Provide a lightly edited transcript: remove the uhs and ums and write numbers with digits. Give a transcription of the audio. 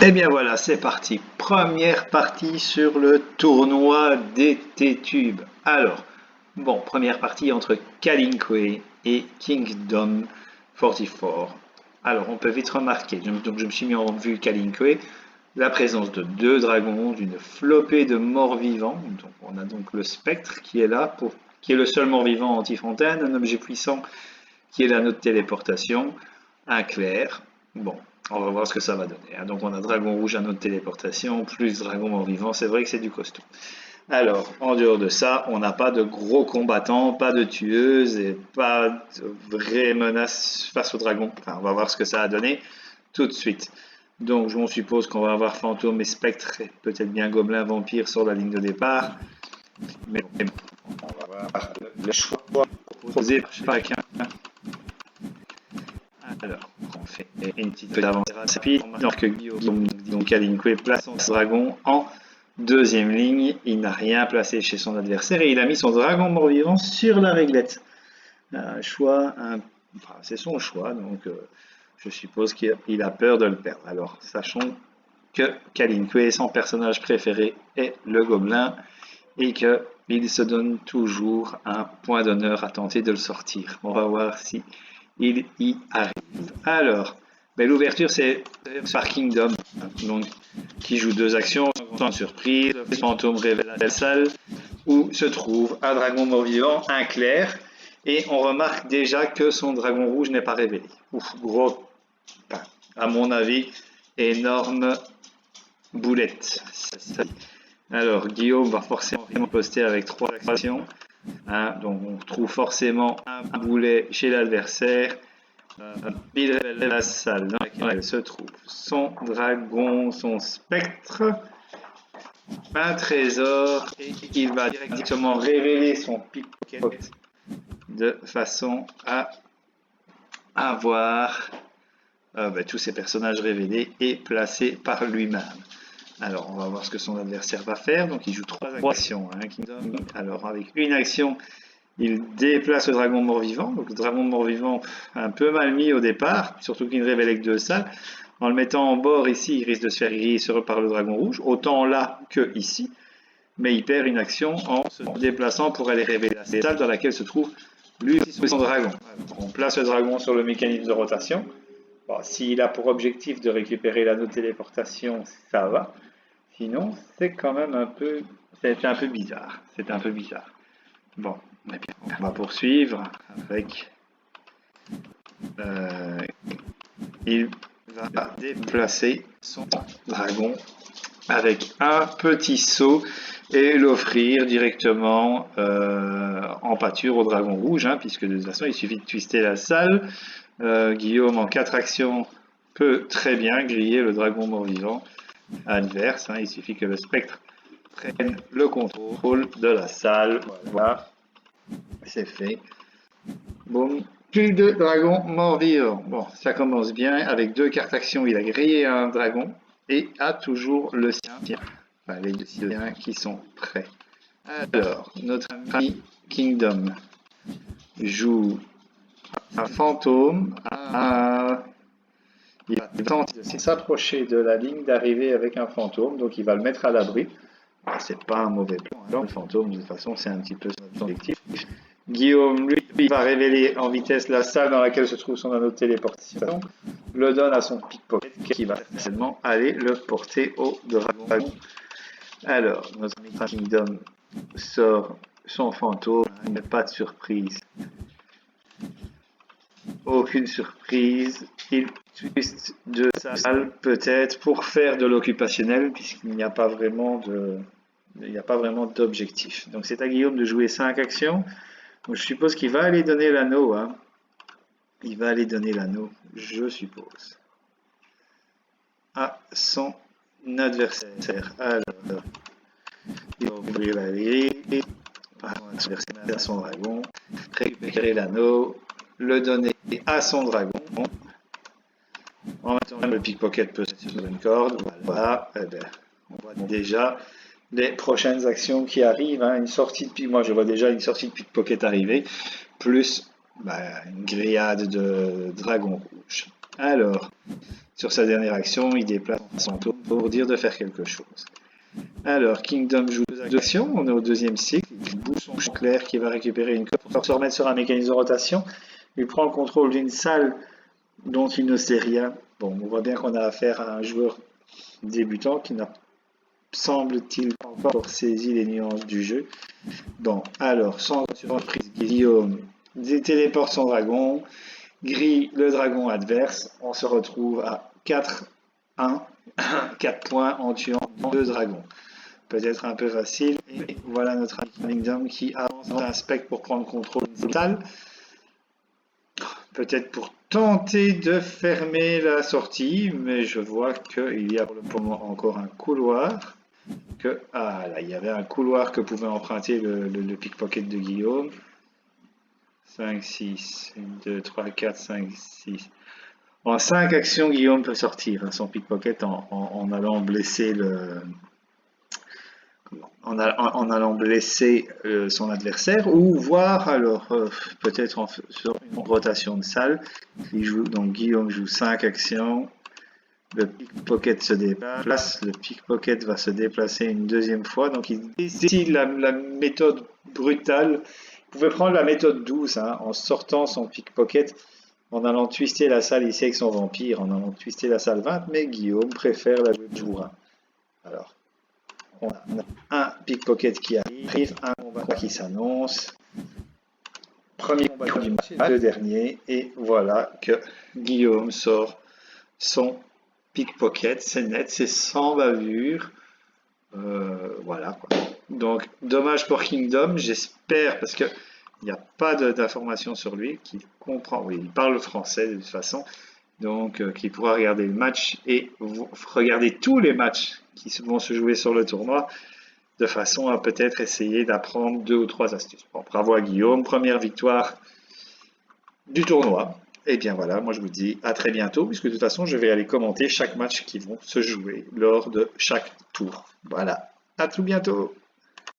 Et bien voilà, c'est parti. Première partie sur le tournoi des T-Tubes. Alors, bon, première partie entre Kalinque et Kingdom 44. Alors, on peut vite remarquer, donc je me suis mis en vue Kalinque, la présence de deux dragons, d'une flopée de morts vivants. Donc, on a donc le spectre qui est là, qui est le seul mort-vivant anti-fontaine, un objet puissant qui est l'anneau de téléportation, un clair. Bon, on va voir ce que ça va donner. Donc on a dragon rouge, anneau de téléportation, plus dragon mort-vivant. C'est vrai que c'est du costaud. Alors, en dehors de ça, on n'a pas de gros combattants, pas de tueuses et pas de vraies menaces face au dragon. Enfin, on va voir ce que ça a donné tout de suite. Donc, on suppose qu'on va avoir fantôme et spectre, et peut-être bien gobelin vampire sur la ligne de départ. Mais on va voir le choix proposé par chacun. Alors, on fait une petite avancée rapide. Alors que Guillaume, donc Kalinque, place son dragon en deuxième ligne. Il n'a rien placé chez son adversaire et il a mis son dragon mort-vivant sur la réglette. C'est son choix, donc je suppose qu'il a peur de le perdre. Alors, sachons que Kalinque, son personnage préféré, est le gobelin et qu'il se donne toujours un point d'honneur à tenter de le sortir. On va voir si il y arrive. Alors, l'ouverture c'est par Kingdom, donc, qui joue deux actions, sans surprise, le fantôme révèle la salle où se trouve un dragon mort-vivant, un clair, et on remarque déjà que son dragon rouge n'est pas révélé. Ouf, gros, à mon avis, énorme boulette. Alors, Guillaume va forcément poster avec trois actions. Donc, on trouve forcément un boulet chez l'adversaire. Il révèle la salle dans laquelle se trouve son dragon, son spectre, un trésor, et il va directement révéler son pickpocket de façon à avoir tous ces personnages révélés et placés par lui-même. Alors, on va voir ce que son adversaire va faire. Donc, il joue trois actions. Alors, avec une action, il déplace le dragon mort-vivant. Donc, le dragon mort-vivant, un peu mal mis au départ, surtout qu'il ne révélait que deux salles. En le mettant en bord ici, il risque de se faire griller par le dragon rouge, autant là que ici. Mais il perd une action en se déplaçant pour aller révéler la salle dans laquelle se trouve lui aussi son dragon. Alors, on place le dragon sur le mécanisme de rotation. Bon, s'il a pour objectif de récupérer l'anneau de téléportation, ça va. Sinon, c'est quand même un peu bizarre. C'est un peu bizarre. Bon, et bien, on va poursuivre avec. Il va déplacer son dragon avec un petit saut et l'offrir directement en pâture au dragon rouge, puisque de toute façon il suffit de twister la salle. Guillaume en 4 actions peut très bien griller le dragon mort-vivant adverse. Il suffit que le spectre prenne le contrôle de la salle. Voilà, c'est fait. Boum, plus de dragon mort-vivant. Bon, ça commence bien. Avec 2 cartes actions, il a grillé un dragon et a toujours le sien. Enfin, les deux siens qui sont prêts. Alors, notre ami Kingdom joue un fantôme. Il va tenter de s'approcher de la ligne d'arrivée avec un fantôme, donc il va le mettre à l'abri. C'est pas un mauvais plan. Le fantôme, de toute façon, c'est un petit peu son objectif. Guillaume, lui, va révéler en vitesse la salle dans laquelle se trouve son anneau de téléportation, le donne à son pickpocket qui va certainement aller le porter au dragon. Alors, notre ami Kingdom sort son fantôme, il n'y a pas de surprise. Aucune surprise, il twiste de salle peut-être pour faire de l'occupationnel puisqu'il n'y a pas vraiment d'objectif. Donc c'est à Guillaume de jouer 5 actions. Donc, je suppose qu'il va aller donner l'anneau. Il va aller donner l'anneau, je suppose, à son adversaire. Alors, il va ouvrir la grille, à son dragon, récupérer l'anneau, le donner à son dragon. En même temps, le pickpocket peut se sur une corde. Voilà. On voit déjà les prochaines actions qui arrivent. Moi, je vois déjà une sortie de pickpocket arriver, plus une grillade de dragon rouge. Alors, Sur sa dernière action, il déplace son tour pour dire de faire quelque chose. Alors, Kingdom joue 2 actions, on est au 2e cycle, il bouge son champ clair qui va récupérer une carte pour se remettre sur un mécanisme de rotation. Il prend le contrôle d'une salle dont il ne sait rien. Bon, on voit bien qu'on a affaire à un joueur débutant qui n'a, semble-t-il, pas encore saisi les nuances du jeu. Bon, alors, sans surprise, Guillaume téléporte son dragon, grille le dragon adverse, on se retrouve à 4-1, 4 points en tuant 2 dragons. Peut-être un peu facile, et voilà notre Kingdom qui avance un spectre pour prendre contrôle d'une salle. Peut-être pour tenter de fermer la sortie, mais je vois qu'il y a pour le moment encore un couloir. Là, il y avait un couloir que pouvait emprunter le pickpocket de Guillaume. 5, 6, 1, 2, 3, 4, 5, 6. En 5 actions, Guillaume peut sortir son pickpocket en allant blesser son adversaire, ou voir alors peut-être sur une rotation de salle. Donc Guillaume joue 5 actions, le pickpocket se déplace, le pickpocket va se déplacer une 2e fois, donc il décide la méthode brutale. Vous pouvez prendre la méthode douce, hein, en sortant son pickpocket, en allant twister la salle ici avec son vampire, en allant twister la salle 20, mais Guillaume préfère la jouer jour 1. Alors, on a un pickpocket qui arrive, un combat qui s'annonce, premier combat du match, le dernier, et voilà que Guillaume sort son pickpocket, c'est net, c'est sans bavure. Voilà quoi. Donc dommage pour Kingdom, j'espère, parce que il n'y a pas d'informations sur lui, qu'il comprend, oui, il parle français de toute façon, donc qu'il pourra regarder le match et regarder tous les matchs qui vont se jouer sur le tournoi, de façon à peut-être essayer d'apprendre 2 ou 3 astuces. Bon, bravo à Guillaume, première victoire du tournoi. Et bien voilà, moi je vous dis à très bientôt, puisque de toute façon je vais aller commenter chaque match qui vont se jouer lors de chaque tour. Voilà, à tout bientôt.